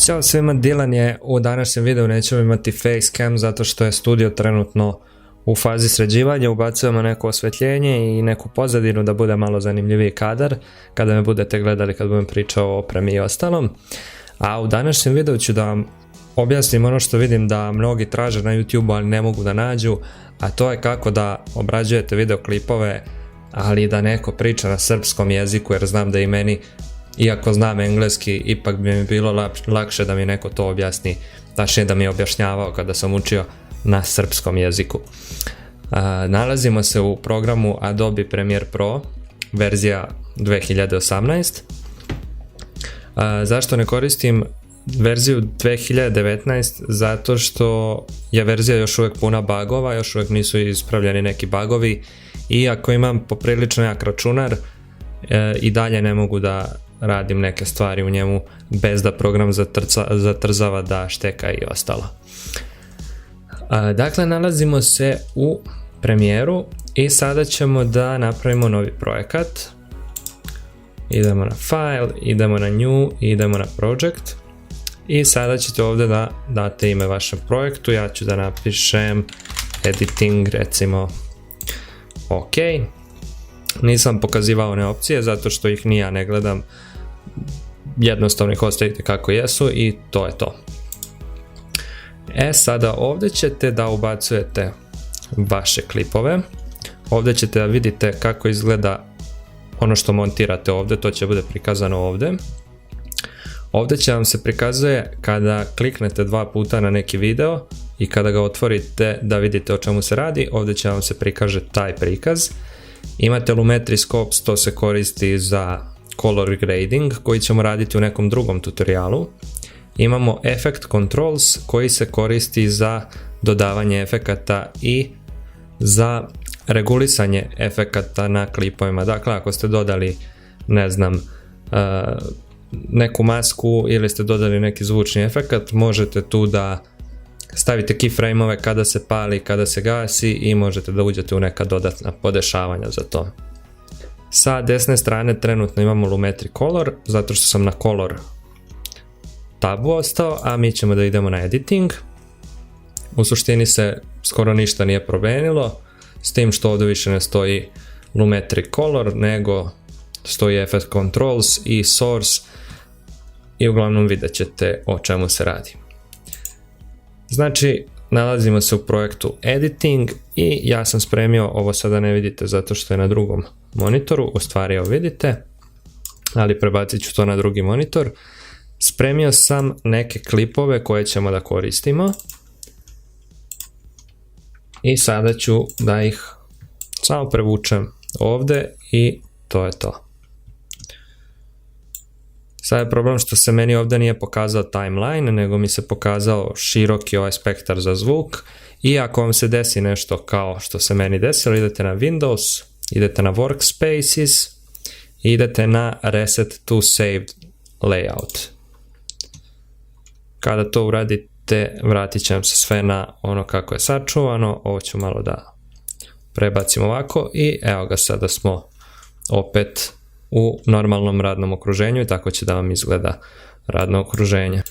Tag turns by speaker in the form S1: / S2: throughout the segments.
S1: Ćao svima, Dylan je. U današnjem videu nećemo imati facecam zato što je studio trenutno u fazi sređivanja. Ubacujemo neko osvetljenje i neku pozadinu da bude malo zanimljiviji kadar kada me budete gledali kad budem pričao o opremi i ostalom. A u današnjem videu ću da vam objasnim ono što vidim da mnogi traže na YouTube ali ne mogu da nađu, a to je kako da obrađujete videoklipove ali da neko priča na srpskom jeziku, jer znam da i meni, iako znam engleski, ipak bi mi bilo lakše da mi neko to objasni, tačnije da mi je objašnjavao kada sam učio na srpskom jeziku. Nalazimo se u programu Adobe Premiere Pro, verzija 2018. Zašto ne koristim verziju 2019? Zato što je verzija još uvijek puna bugova, još uvijek nisu ispravljeni neki bugovi, i ako imam poprilično jak računar, i dalje ne mogu da radim neke stvari u njemu bez da program zatrzava, da šteka i ostalo. Dakle, nalazimo se u Premieru i sada ćemo da napravimo novi projekat. Idemo na File, idemo na New, idemo na Project i sada ćete ovdje da date ime vašem projektu. Ja ću da napišem Editing, recimo. Ok. Nisam pokazivao one opcije zato što ih ni ja ne gledam, jednostavno ih ostavite kako jesu i to je to. Sada ovdje ćete da ubacujete vaše klipove, ovdje ćete da vidite kako izgleda ono što montirate ovdje, to će bude prikazano ovdje. Ovdje će vam se prikazuje kada kliknete 2 puta na neki video i kada ga otvorite da vidite o čemu se radi, ovdje će vam se prikaže taj prikaz. Imate Lumetri Scopes, to se koristi za color grading koji ćemo raditi u nekom drugom tutorialu. Imamo Effect Controls koji se koristi za dodavanje efekata i za regulisanje efekata na klipovima. Dakle, ako ste dodali, ne znam, neku masku ili ste dodali neki zvučni efekat, možete tu da stavite keyframe-ove kada se pali, kada se gasi i možete da uđete u neka dodatna podešavanja za to. Sa desne strane trenutno imamo Lumetri Color, zato što sam na Color tabu ostao, a mi ćemo da idemo na Editing. U suštini se skoro ništa nije promenilo, s tim što ovdje više ne stoji Lumetri Color, nego stoji Effect Controls i Source i uglavnom vidjet ćete o čemu se radi. Znači, nalazimo se u projektu Editing i ja sam spremio, ovo sada ne vidite zato što je na drugom monitoru, u stvari ovo vidite, ali prebacit ću to na drugi monitor. Spremio sam neke klipove koje ćemo da koristimo i sada ću da ih samo prevučem ovdje i to je to. Sad je problem što se meni ovdje nije pokazao timeline, nego mi se pokazao široki ovaj spektar za zvuk, i ako vam se desi nešto kao što se meni desilo, idete na Windows, idete na Workspaces i idete na Reset to Saved Layout. Kada to uradite, vratit će vam se sve na ono kako je sačuvano. Ovo ću malo da prebacim ovako i evo ga, sada smo opet u normalnom radnom okruženju i tako će da vam izgleda radno okruženje.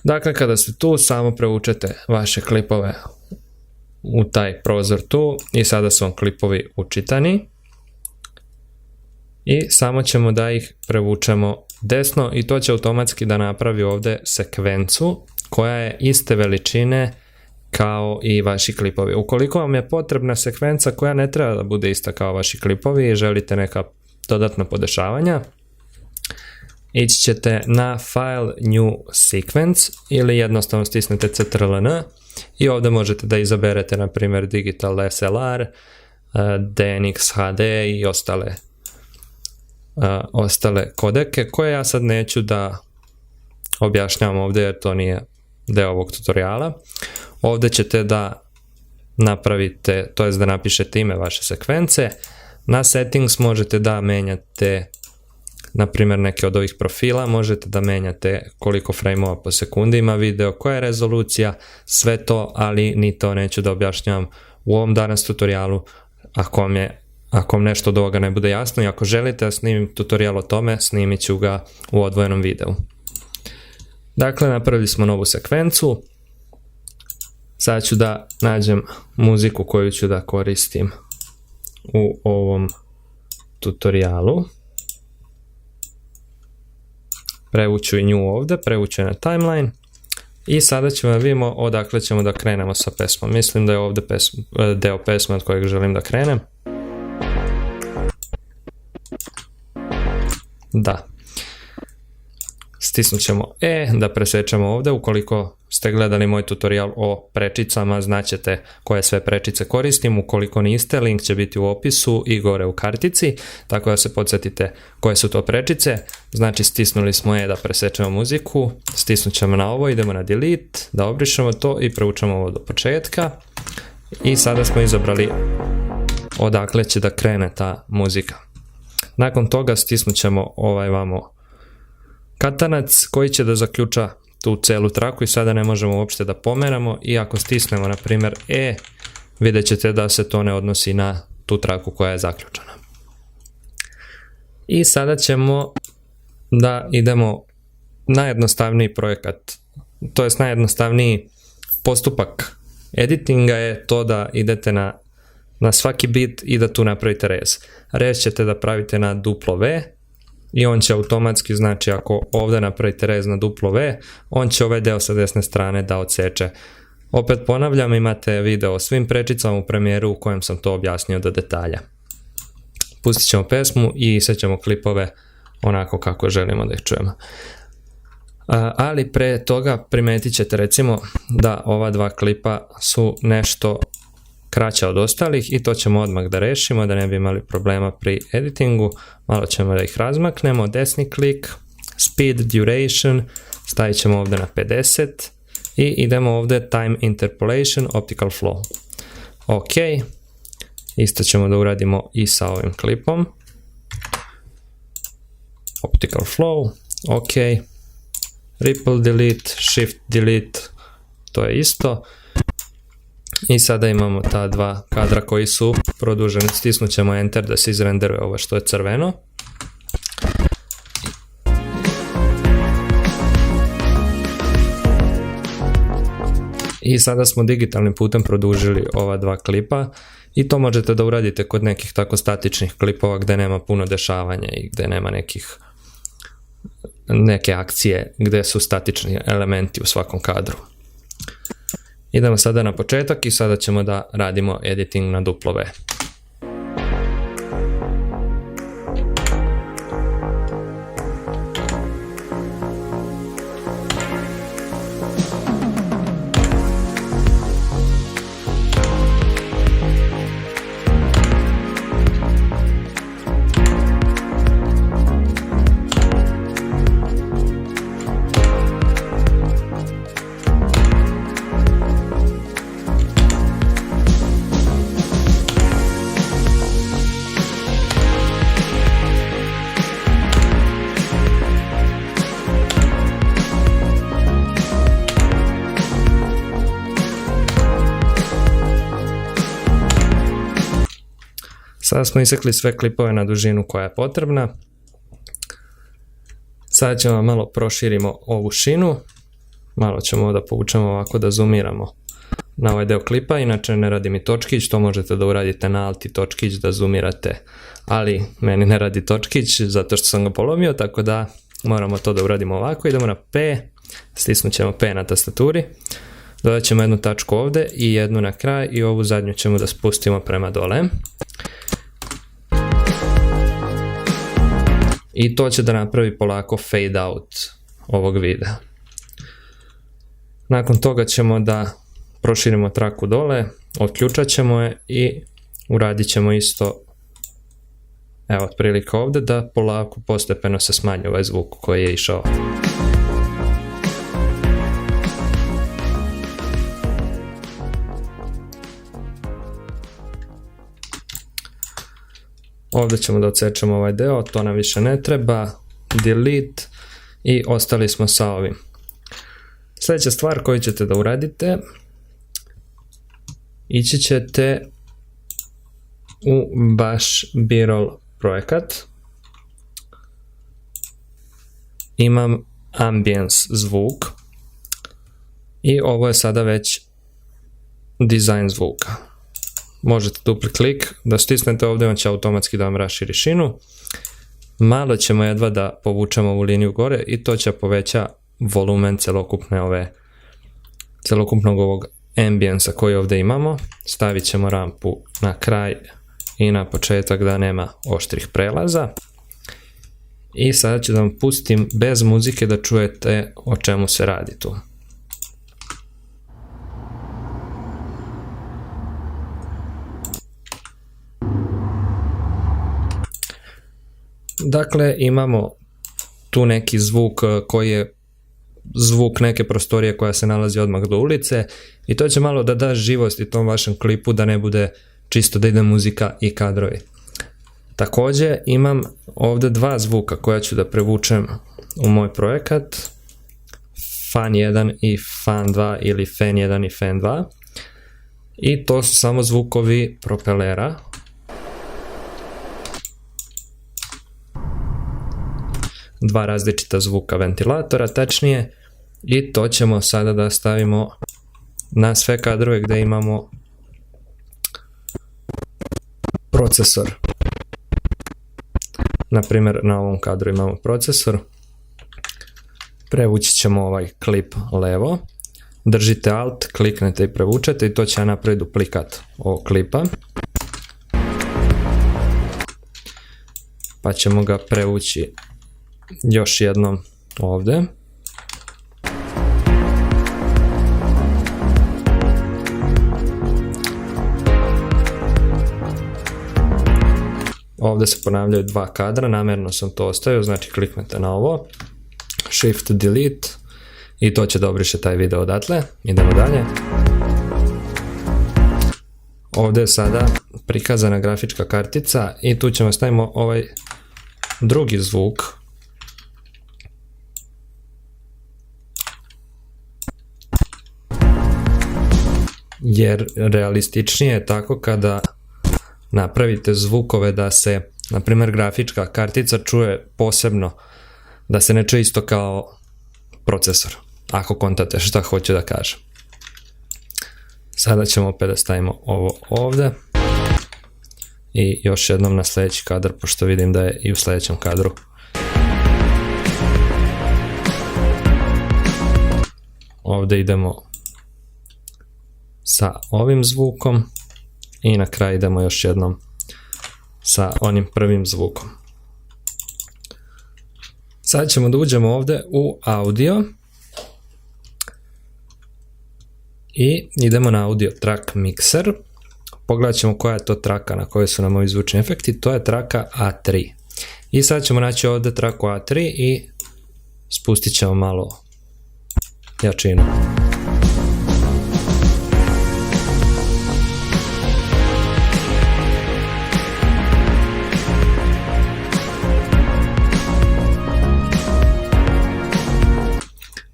S1: Dakle, kada ste tu, samo prevučete vaše klipove u taj prozor tu i sada su vam klipovi učitani i samo ćemo da ih prevučemo desno i to će automatski da napravi ovdje sekvencu koja je iste veličine kao i vaši klipovi. Ukoliko vam je potrebna sekvenca koja ne treba da bude ista kao vaši klipovi i želite neka dodatna podešavanja, ići ćete na File, New Sequence ili jednostavno stisnete Ctrl+N i ovdje možete da izaberete na primjer Digital SLR, DNX HD i ostale kodeke koje ja sad neću da objašnjavam ovdje jer to nije deo ovog tutoriala. Ovdje ćete da napravite, to jest da napišete ime vaše sekvence. Na Settings možete da menjate na primjer neke od ovih profila, možete da menjate koliko frame-ova po sekundi ima video, koja je rezolucija, sve to, ali ni to neću da objašnjavam u ovom danas tutorialu. Ako vam nešto od ovoga ne bude jasno i ako želite da snimim tutorial o tome, snimit ću ga u odvojenom videu. Dakle, napravili smo novu sekvencu. Sad ću da nađem muziku koju ću da koristim u ovom tutorijalu. Prevuću i nju ovdje, prevuću je na timeline. I sada ćemo da vidimo odakle ćemo da krenemo sa pesmom. Mislim da je ovdje deo pesme od kojeg želim da krenem. Da. Stisnut ćemo E da presečemo ovdje. Ukoliko ste gledali moj tutorial o prečicama, znaćete koje sve prečice koristim. Ukoliko niste, link će biti u opisu i gore u kartici, tako da se podsjetite koje su to prečice. Znači, stisnuli smo E da presečemo muziku, stisnut ćemo na ovo, idemo na delete, da obrišemo to i preučemo ovo do početka. I sada smo izabrali odakle će da krene ta muzika. Nakon toga stisnut ćemo ovaj vamo katanac koji će da zaključa tu celu traku i sada ne možemo uopšte da pomeramo, i ako stisnemo na primjer E, vidjet ćete da se to ne odnosi na tu traku koja je zaključana. I sada ćemo da idemo najjednostavniji projekat, to jest najjednostavniji postupak editinga je to da idete na svaki bit i da tu napravite rez. Rez ćete da pravite na duplo V i on će automatski, znači ako ovdje napravite rez na duplo V, on će ovaj deo sa desne strane da odseče. Opet ponavljam, imate video o svim prečicama u Premieru u kojem sam to objasnio do detalja. Pustit ćemo pesmu i sve ćemo klipove onako kako želimo da ih čujemo. Ali pre toga primetit ćete recimo da ova dva klipa su nešto kraća od ostalih i to ćemo odmah da rešimo da ne bi imali problema pri editingu. Malo ćemo da ih razmaknemo, desni klik, speed, duration, stavit ćemo ovdje na 50 i idemo ovdje time interpolation, optical flow. Ok, isto ćemo da uradimo i sa ovim klipom. Optical flow, ok, ripple delete, shift delete, to je isto. I sada imamo ta dva kadra koji su produženi. Stisnut ćemo enter da se izrenderuje ovo što je crveno. I sada smo digitalnim putem produžili ova dva klipa i to možete da uradite kod nekih tako statičnih klipova gdje nema puno dešavanja i gdje nema neke akcije gdje su statični elementi u svakom kadru. Idemo sada na početak i sada ćemo da radimo editing na duplo V. Sada smo isekli sve klipove na dužinu koja je potrebna. Sada ćemo malo proširimo ovu šinu. Malo ćemo da povučemo ovako da zoomiramo na ovaj deo klipa. Inače ne radi mi točkić, to možete da uradite na alt i točkić da zoomirate. Ali meni ne radi točkić zato što sam ga polomio, tako da moramo to da uradimo ovako. Idemo na P, stisnut ćemo P na tastaturi. Dodat ćemo jednu tačku ovdje i jednu na kraj i ovu zadnju ćemo da spustimo prema dole. I to će da napravi polako fade out ovog videa. Nakon toga ćemo da proširimo traku dole, otključat ćemo je i uradit ćemo isto, evo otprilike ovdje, da polako postepeno se smanji ovaj zvuk koji je išao. Ovdje ćemo da odsečemo ovaj deo, to nam više ne treba, delete i ostali smo sa ovim. Sljedeća stvar koju ćete da uradite, ići ćete u vaš B-roll projekat. Imam ambience zvuk i ovo je sada već dizajn zvuka. Možete dupli klik da stisnete ovdje, on će automatski da vam raširi šinu. Malo ćemo jedva da povučemo ovu liniju gore i to će poveća volumen celokupnog ovog ambijensa koji ovdje imamo. Stavit ćemo rampu na kraj i na početak da nema oštrih prelaza. I sada ću da vam pustim bez muzike da čujete o čemu se radi tu. Dakle, imamo tu neki zvuk koji je zvuk neke prostorije koja se nalazi odmah do ulice i to će malo da da živosti tom vašem klipu, da ne bude čisto da ide muzika i kadrovi. Također imam ovdje dva zvuka koja ću da prevučem u moj projekat, Fan 1 i Fan 2 ili Fan 1 i Fan 2, i to su samo zvukovi propelera. Dva različita zvuka ventilatora, tačnije, i to ćemo sada da stavimo na sve kadrove gdje imamo procesor. Naprimjer, na ovom kadru imamo procesor. Prevući ćemo ovaj klip levo. Držite Alt, kliknete i prevučete i to će napraviti duplikat ovog klipa. Pa ćemo ga prevući još jednom ovdje. Ovdje se ponavljaju dva kadra, namjerno sam to ostavio, znači kliknete na ovo, Shift Delete i to će da obriše taj video odatle. Idemo dalje. Ovdje je sada prikazana grafička kartica i tu ćemo stavimo ovaj drugi zvuk. Jer realističnije je tako kada napravite zvukove da se, na primjer, grafička kartica čuje posebno, da se ne čuje isto kao procesor, ako kontate šta hoću da kažem. Sada ćemo opet da stavimo ovo ovdje i još jednom na sljedeći kadar, pošto vidim da je i u sljedećem kadru. Ovdje idemo sa ovim zvukom i na kraju idemo još jednom sa onim prvim zvukom. Sad ćemo da uđemo ovdje u audio i idemo na audio track mixer. Pogledat ćemo koja je to traka na kojoj su nam ovi zvučni efekti. To je traka A3. I sad ćemo naći ovdje traku A3 i spustit ćemo malo jačinu.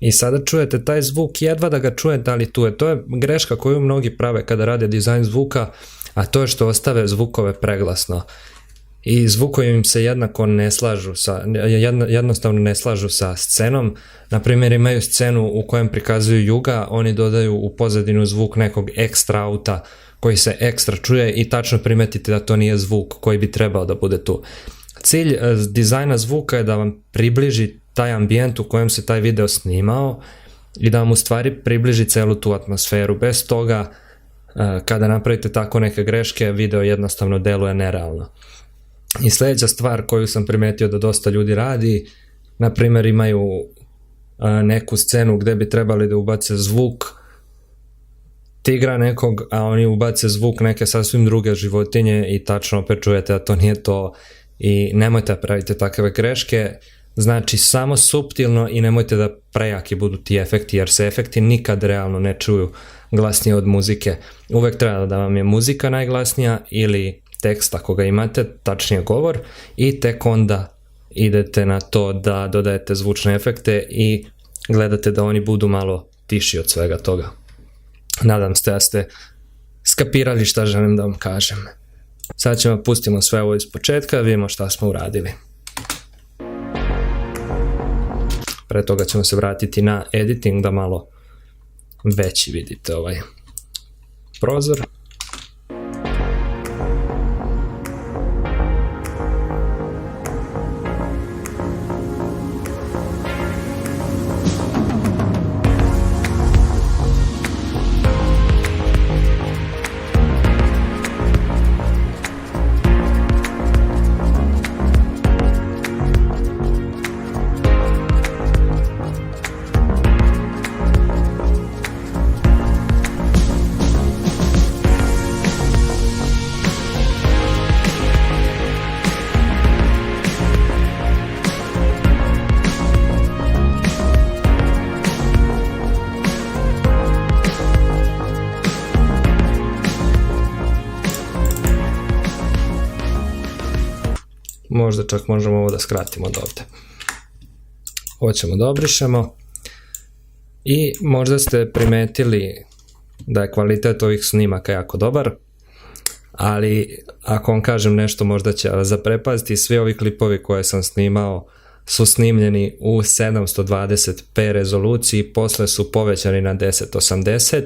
S1: I sada čujete taj zvuk, jedva da ga čujete, ali tu je. To je greška koju mnogi prave kada rade dizajn zvuka, a to je što ostave zvukove preglasno. I zvukovi im se jednako ne slažu jednostavno ne slažu sa scenom. Naprimjer, imaju scenu u kojem prikazuju juga, oni dodaju u pozadinu zvuk nekog ekstra auta koji se ekstra čuje i tačno primetite da to nije zvuk koji bi trebao da bude tu. Cilj dizajna zvuka je da vam približi taj ambijent u kojem se taj video snimao i da vam u stvari približi celu tu atmosferu. Bez toga, kada napravite tako neke greške, video jednostavno deluje nerealno. I sljedeća stvar koju sam primetio da dosta ljudi radi, na primjer imaju neku scenu gdje bi trebali da ubace zvuk tigra nekog, a oni ubace zvuk neke sasvim druge životinje i tačno opet čujete da to nije to i nemojte praviti takve greške. Znači samo suptilno i nemojte da prejaki budu ti efekti, jer se efekti nikad realno ne čuju glasnije od muzike. Uvek treba da vam je muzika najglasnija ili tekst ako ga imate, tačnije govor, i tek onda idete na to da dodajete zvučne efekte i gledate da oni budu malo tiši od svega toga. Nadam se da ste skapirali šta želim da vam kažem. Sad ćemo pustimo sve ovo iz početka, vidimo šta smo uradili. Pre toga ćemo se vratiti na editing da malo veći vidite ovaj prozor. Možda čak možemo ovo da skratimo od ovde. Ovo ćemo da obrišemo. I možda ste primetili da je kvalitet ovih snimaka jako dobar, ali ako vam kažem nešto možda će vas zaprepasti, svi ovi klipovi koje sam snimao su snimljeni u 720p rezoluciji, posle su povećani na 1080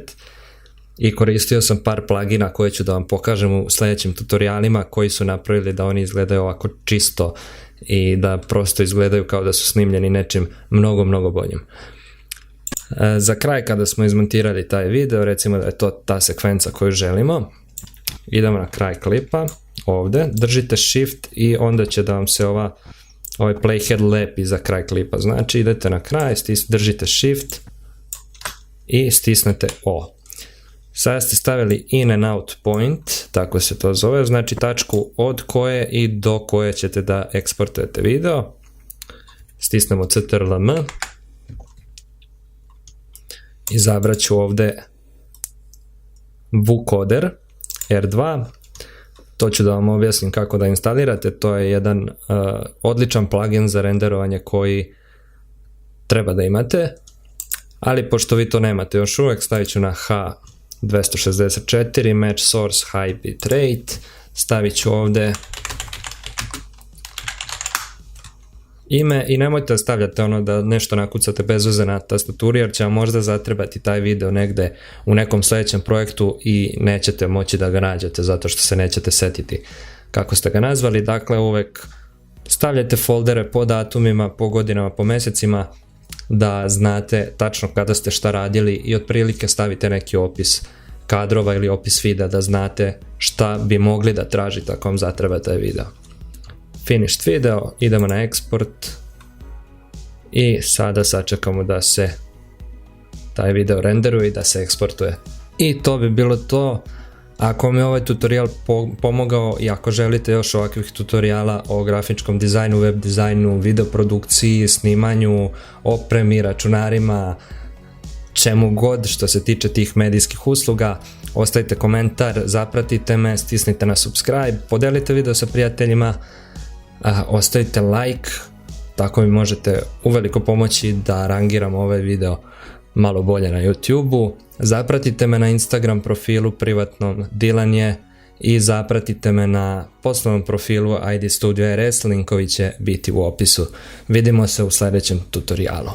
S1: i koristio sam par plugina koje ću da vam pokažem u sledećim tutorijalima koji su napravili da oni izgledaju ovako čisto i da prosto izgledaju kao da su snimljeni nečim mnogo boljim. Za kraj kada smo izmontirali taj video, recimo da je to ta sekvenca koju želimo, idemo na kraj klipa, ovde, držite shift i onda će da vam se ovaj playhead lepi za kraj klipa, znači idete na kraj, držite shift i stisnete O. Sada ste stavili in and out point, tako se to zove, znači tačku od koje i do koje ćete da eksportujete video. Stisnemo CTRL-M. Izabrat ću ovde Vucoder R2. To ću da vam objasnim kako da instalirate, to je jedan odličan plugin za renderovanje koji treba da imate, ali pošto vi to nemate još uvek, stavit ću na H264, Match Source High Bitrate, stavit ću ovde ime i nemojte da stavljate ono da nešto nakucate bez veze na tastaturi jer će vam možda zatrebati taj video negde u nekom sledećem projektu i nećete moći da ga nađete zato što se nećete setiti kako ste ga nazvali. Dakle, uvek stavljajte foldere po datumima, po godinama, po mesecima da znate tačno kada ste šta radili i otprilike stavite neki opis kadrova ili opis videa da znate šta bi mogli da tražite ako vam zatreba taj video. Finished video, idemo na export i sada sačekamo da se taj video renderuje i da se eksportuje. I to bi bilo to. Ako vam je ovaj tutorial pomogao i ako želite još ovakvih tutoriala o grafičkom dizajnu, web dizajnu, videoprodukciji, snimanju, opremi, računarima, čemu god što se tiče tih medijskih usluga, ostavite komentar, zapratite me, stisnite na subscribe, podelite video sa prijateljima, ostavite like, tako mi možete uveliko pomoći da rangiram ovaj video malo bolje na YouTube-u. Zapratite me na Instagram profilu privatnom Dilan je i zapratite me na poslovnom profilu ID Studio RS, linkovi će biti u opisu. Vidimo se u sledećem tutorijalu.